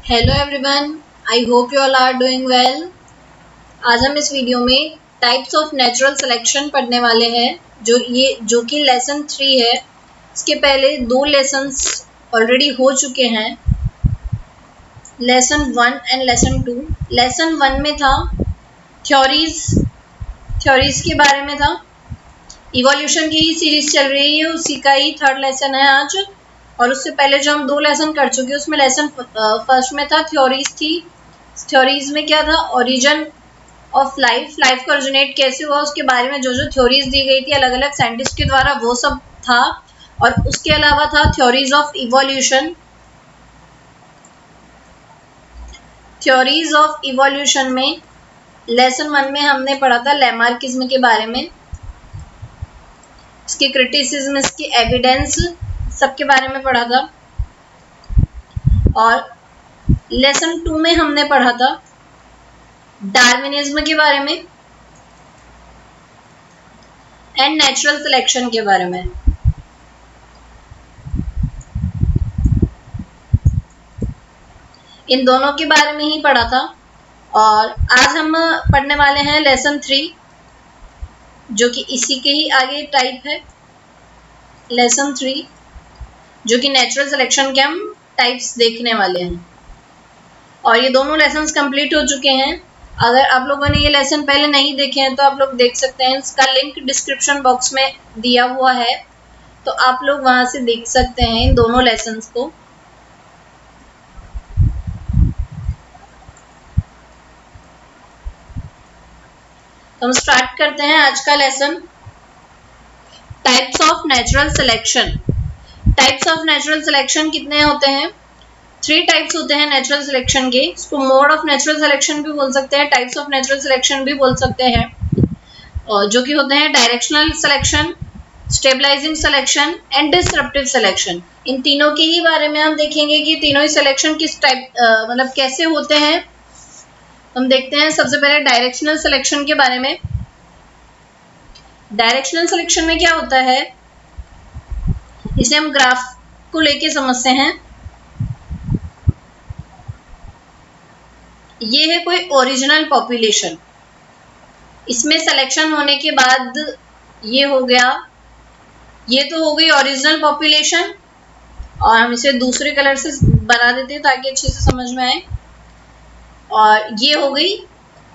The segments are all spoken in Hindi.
Hello everyone, I hope you all are doing well. आज हम इस वीडियो में टाइप्स ऑफ नेचुरल सिलेक्शन पढ़ने वाले हैं जो कि लेसन 3 है। इसके पहले 2 लेसन्स ऑलरेडी हो चुके हैं, लेसन 1 एंड लेसन 2। लेसन 1 में था थ्योरीज के बारे में था। इवोल्यूशन की ही सीरीज चल रही है, उसी का ही 3rd लेसन है आज। और उससे पहले जो हम 2 लेसन कर चुके हैं उसमें लेसन फर्स्ट में था थ्योरीज थी। थ्योरीज में क्या था, ओरिजिन ऑफ लाइफ का ओरिजिनेट कैसे हुआ उसके बारे में जो थ्योरीज दी गई थी अलग अलग साइंटिस्ट के द्वारा, वो सब था। और उसके अलावा था theories of evolution. Theories of evolution में लेसन 1 में हमने पढ़ा था लैमार्किज्म के बारे में, इसकी क्रिटिसिज्म, इसकी एविडेंस, सबके बारे में पढ़ा था। और लेसन 2 में हमने पढ़ा था डार्विनिज्म के बारे में एंड नेचुरल सिलेक्शन के बारे में। इन दोनों के बारे में ही पढ़ा था। और आज हम पढ़ने वाले हैं लेसन 3, जो कि इसी के ही आगे टाइप है। लेसन 3 जो कि नेचुरल सिलेक्शन के हम टाइप्स देखने वाले हैं। और ये दोनों लेसन्स कंप्लीट हो चुके हैं। अगर आप लोगों ने ये लेसन पहले नहीं देखे हैं तो आप लोग देख सकते हैं, इसका लिंक डिस्क्रिप्शन बॉक्स में दिया हुआ है, तो आप लोग वहां से देख सकते हैं इन दोनों लेसन्स को। तो हम स्टार्ट करते हैं आज का lesson, types of natural selection. Types of natural selection कितने होते हैं? 3 टाइप्स होते हैं नेचुरल सिलेक्शन के। इसको मोड ऑफ नेचुरल सिलेक्शन भी बोल सकते हैं, टाइप्स ऑफ नेचुरल सिलेक्शन भी बोल सकते हैं, जो कि होते हैं directional selection, stabilizing selection and disruptive selection. इन तीनों के ही बारे में हम देखेंगे कि तीनों ही सिलेक्शन किस टाइप मतलब कैसे होते हैं। हम देखते हैं सबसे पहले डायरेक्शनल सिलेक्शन के बारे में। डायरेक्शनल सिलेक्शन में क्या होता है, इसे हम ग्राफ को लेके समझते हैं। ये है कोई ओरिजिनल पॉपुलेशन, इसमें सिलेक्शन होने के बाद ये हो गया, ये तो हो गई ओरिजिनल पॉपुलेशन। और हम इसे दूसरे कलर से बना देते हैं ताकि अच्छे से समझ में आए। और ये हो गई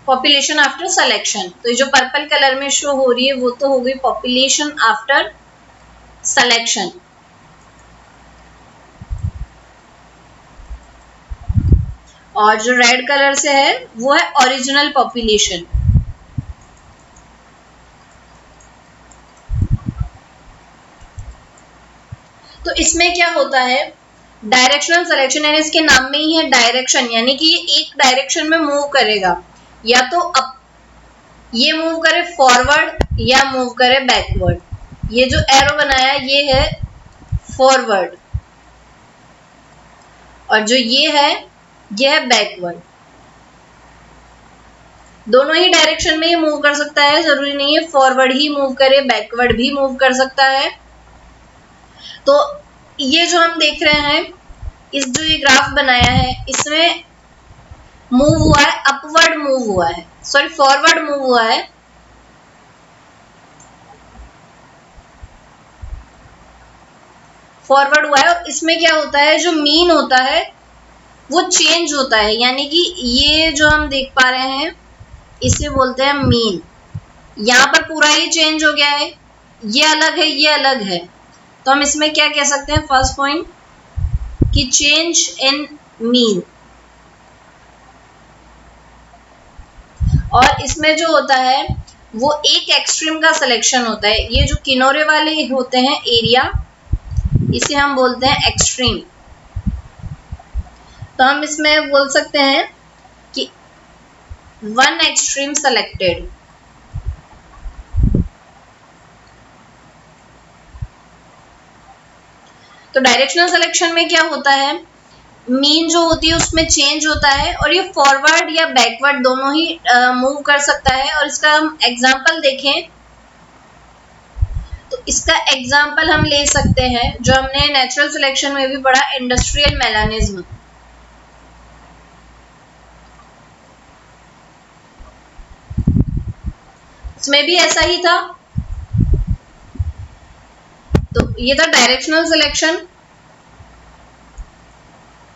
पॉपुलेशन आफ्टर सिलेक्शन। तो ये जो पर्पल कलर में शो हो रही है वो तो हो गई पॉपुलेशन आफ्टर सिलेक्शन। और जो रेड कलर से है वो है ओरिजिनल पॉपुलेशन। तो इसमें क्या होता है, डायरेक्शनल सिलेक्शन, यानी इसके नाम में ही है डायरेक्शन, यानी कि ये एक डायरेक्शन में मूव करेगा, या तो अप ये मूव करे फॉरवर्ड या मूव करे बैकवर्ड। ये जो एरो बनाया ये है फॉरवर्ड, और जो ये है बैकवर्ड। दोनों ही डायरेक्शन में ये मूव कर सकता है, जरूरी नहीं है फॉरवर्ड ही मूव करे, बैकवर्ड भी मूव कर सकता है। तो ये जो हम देख रहे हैं, इस जो ये ग्राफ बनाया है इसमें मूव हुआ है, अपवर्ड मूव हुआ है, सॉरी फॉरवर्ड मूव हुआ है। फॉरवर्ड हुआ है। और इसमें क्या होता है, जो मीन होता है वो चेंज होता है, यानी कि ये जो हम देख पा रहे हैं इसे बोलते हैं मीन। यहाँ पर पूरा ही चेंज हो गया है, ये अलग है, ये अलग है। तो हम इसमें क्या कह सकते हैं, फर्स्ट पॉइंट कि चेंज इन मीन। और इसमें जो होता है वो एक एक्सट्रीम का सिलेक्शन होता है। ये जो किनारे वाले होते हैं एरिया, इसे हम बोलते हैं एक्सट्रीम। तो हम इसमें बोल सकते हैं कि वन एक्सट्रीम सेलेक्टेड। तो डायरेक्शनल सिलेक्शन में क्या होता है, मीन जो होती है उसमें चेंज होता है, और ये फॉरवर्ड या बैकवर्ड दोनों ही मूव कर सकता है। और इसका हम एग्जांपल देखें तो इसका एग्जांपल हम ले सकते हैं जो हमने नेचुरल सिलेक्शन में भी पढ़ा, इंडस्ट्रियल मेलानिज्म। इसमें भी ऐसा ही था। तो ये था डायरेक्शनल सिलेक्शन।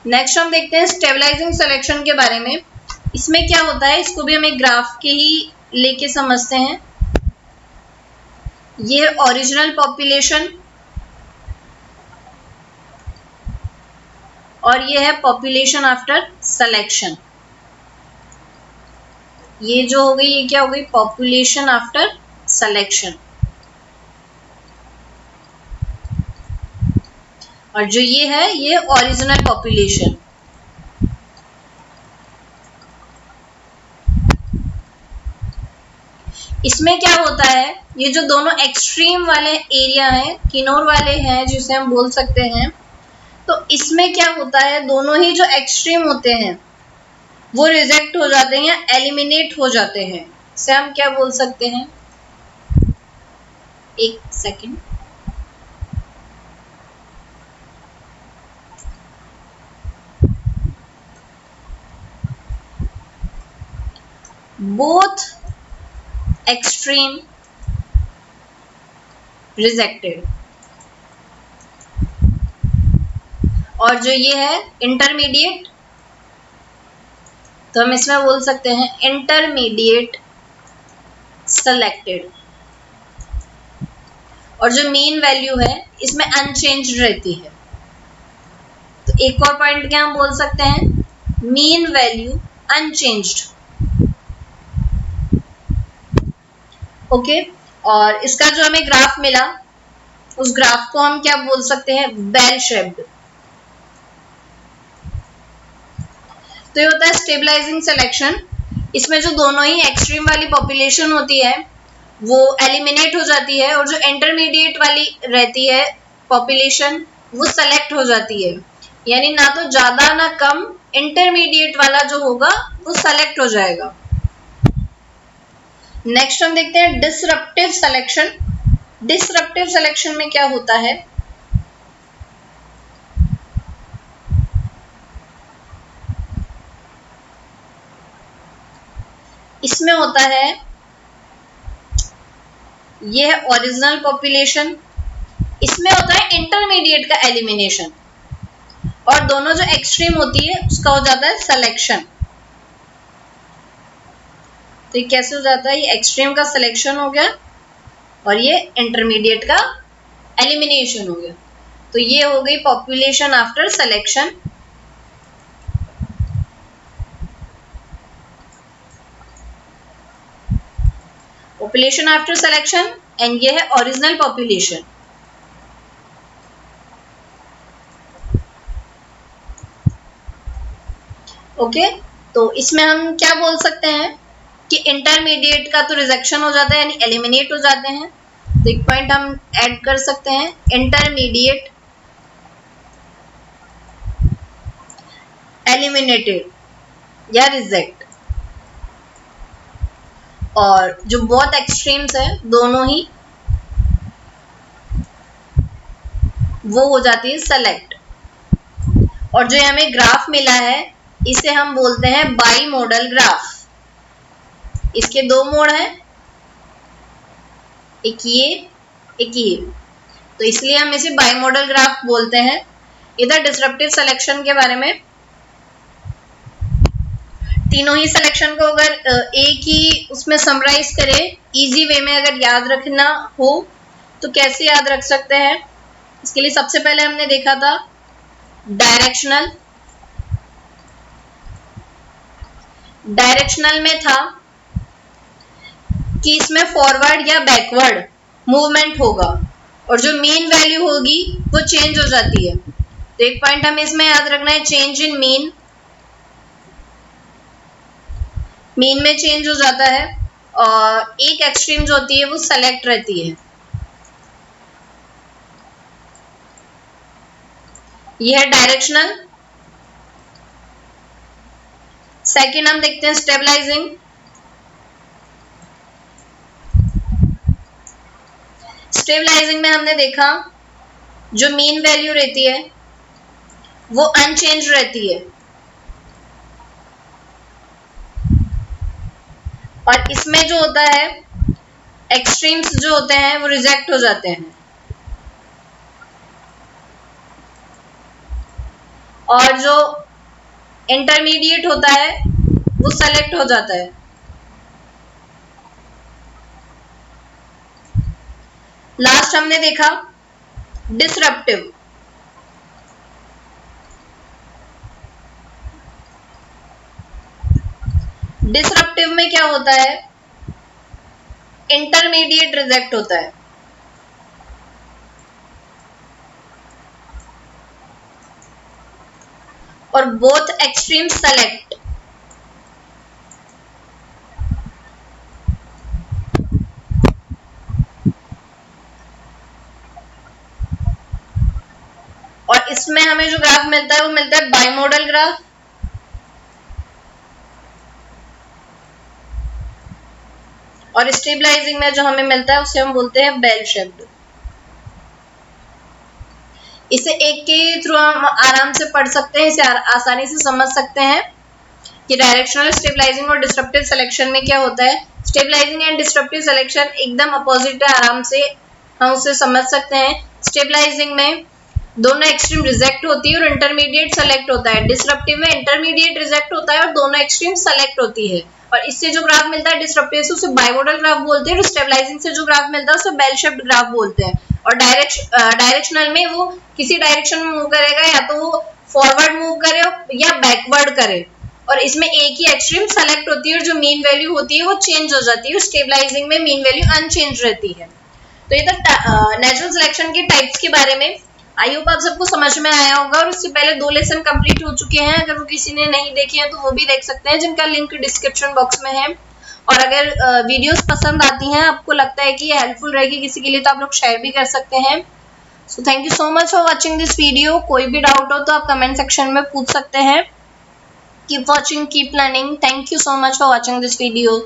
नेक्स्ट हम देखते हैं स्टेबलाइजिंग सिलेक्शन के बारे में। इसमें क्या होता है, इसको भी हम एक ग्राफ के ही लेके समझते हैं। ये ओरिजिनल पॉपुलेशन और ये है पॉपुलेशन आफ्टर सिलेक्शन। ये जो हो गई, ये क्या हो गई, पॉपुलेशन आफ्टर सिलेक्शन। और जो ये है, ये ओरिजिनल पॉपुलेशन। इसमें क्या होता है, ये जो दोनों एक्सट्रीम वाले एरिया हैं, किनोर वाले हैं जिसे हम बोल सकते हैं, तो इसमें क्या होता है, दोनों ही जो एक्सट्रीम होते हैं वो रिजेक्ट हो जाते हैं या एलिमिनेट हो जाते हैं। इसे हम क्या बोल सकते हैं, एक सेकेंड, बोथ एक्सट्रीम रिजेक्टेड। और जो ये है इंटरमीडिएट, तो हम इसमें बोल सकते हैं इंटरमीडिएट सेलेक्टेड। और जो मीन वैल्यू है इसमें अनचेंज रहती है। तो एक और पॉइंट क्या हम बोल सकते हैं, मीन वैल्यू अनचेंज्ड। ओके, और इसका जो हमें ग्राफ मिला, उस ग्राफ को हम क्या बोल सकते हैं, बेल शेप्ड। तो ये होता है स्टेबलाइजिंग सिलेक्शन। इसमें जो दोनों ही एक्सट्रीम वाली पॉपुलेशन होती है वो एलिमिनेट हो जाती है, और जो इंटरमीडिएट वाली रहती है पॉपुलेशन वो सेलेक्ट हो जाती है। यानी ना तो ज्यादा ना कम, इंटरमीडिएट वाला जो होगा वो सेलेक्ट हो जाएगा। नेक्स्ट हम देखते हैं डिसरप्टिव सिलेक्शन। डिसरप्टिव सिलेक्शन में क्या होता है, इसमें होता है, ये है ओरिजिनल पॉपुलेशन, इसमें होता है इंटरमीडिएट का एलिमिनेशन, और दोनों जो एक्सट्रीम होती है उसका हो जाता है सिलेक्शन। तो ये कैसे हो जाता है, ये एक्सट्रीम का सिलेक्शन हो गया और ये इंटरमीडिएट का एलिमिनेशन हो गया। तो ये हो गई population after selection. Population after selection, and ये है ओरिजिनल पॉपुलेशन। ओके, तो इसमें हम क्या बोल सकते हैं कि इंटरमीडिएट का तो रिजेक्शन हो जाता है, यानी एलिमिनेट हो जाते हैं। तो एक पॉइंट हम ऐड कर सकते हैं, इंटरमीडिएट एलिमिनेटेड या रिजेक्ट। और जो बहुत एक्सट्रीम्स है दोनों ही, वो हो जाती है सेलेक्ट। और जो हमें ग्राफ मिला है इसे हम बोलते हैं बाई मॉडल ग्राफ। इसके दो मोड हैं, एक ये एक ये, तो इसलिए हम इसे बाई मॉडल ग्राफ बोलते हैं। इधर डिसरप्टिव सिलेक्शन के बारे में, तीनों ही सिलेक्शन को अगर एक ही उसमें समराइज करें, इजी वे में अगर याद रखना हो तो कैसे याद रख सकते हैं। इसके लिए सबसे पहले हमने देखा था डायरेक्शनल। डायरेक्शनल में था कि इसमें फॉरवर्ड या बैकवर्ड मूवमेंट होगा, और जो मीन वैल्यू होगी वो चेंज हो जाती है। तो एक पॉइंट हमें इसमें याद रखना है, चेंज इन मीन, मीन में चेंज हो जाता है, और एक एक्सट्रीम जो होती है वो सेलेक्ट रहती है। यह है डायरेक्शनल। सेकंड हम देखते हैं स्टेबलाइजिंग। स्टेबलाइजिंग में हमने देखा जो मीन वैल्यू रहती है वो अनचेंज रहती है, और इसमें जो होता है एक्सट्रीम्स जो होते हैं वो रिजेक्ट हो जाते हैं और जो इंटरमीडिएट होता है वो सेलेक्ट हो जाता है। लास्ट हमने देखा डिसरप्टिव। डिसरप्टिव में क्या होता है, इंटरमीडिएट रिजेक्ट होता है और बोथ एक्सट्रीम सेलेक्ट। और इसमें हमें जो ग्राफ मिलता है वो मिलता है बाइमोडल ग्राफ। और स्टेबलाइजिंग में जो हमें मिलता है उसे हम बोलते हैं बेल शेप्ड। इसे एक के थ्रू हम आराम से पढ़ सकते हैं, इसे आसानी से समझ सकते हैं कि डायरेक्शनल स्टेबलाइजिंग और डिस्ट्रप्टिव सिलेक्शन में क्या होता है। स्टेबलाइजिंग एंड डिस्ट्रप्टिव सिलेक्शन एकदम अपोजिट है, आराम से हम उसे समझ सकते हैं। स्टेबलाइजिंग में दोनों एक्सट्रीम रिजेक्ट होती है और इंटरमीडिएट सेलेक्ट होता है। डिस्ट्रप्टिव में इंटरमीडिएट रिजेक्ट होता है और दोनों एक्सट्रीम सेलेक्ट होती है। और इससे जो ग्राफ मिलता है डिस्ट्रप्टिव से उसे बाइमोडल ग्राफ बोलते हैं और स्टेबलाइजिंग से जो ग्राफ मिलता है उसे बेल शेप्ड ग्राफ बोलते हैं। और डायरेक्शनल में वो किसी डायरेक्शन में मूव करेगा, या तो वो फॉरवर्ड मूव करे या बैकवर्ड करे, और इसमें एक ही एक्सट्रीम सेलेक्ट होती है और जो मीन वैल्यू होती है वो चेंज हो जाती है। स्टेबलाइजिंग में मीन वैल्यू अनचेंज रहती है। तो ये तो नेचुरल सिलेक्शन के टाइप्स के बारे में। आई होप आप सबको समझ में आया होगा। और उससे पहले 2 लेसन कंप्लीट हो चुके हैं, अगर वो किसी ने नहीं देखे हैं तो वो भी देख सकते हैं, जिनका लिंक डिस्क्रिप्शन बॉक्स में है। और अगर वीडियोस पसंद आती हैं, आपको लगता है कि ये हेल्पफुल रहेगी किसी के लिए, तो आप लोग शेयर भी कर सकते हैं। So thank you so much for watching this video. कोई भी डाउट हो तो आप कमेंट सेक्शन में पूछ सकते हैं। Keep watching, keep learning. Thank you so much for watching this video.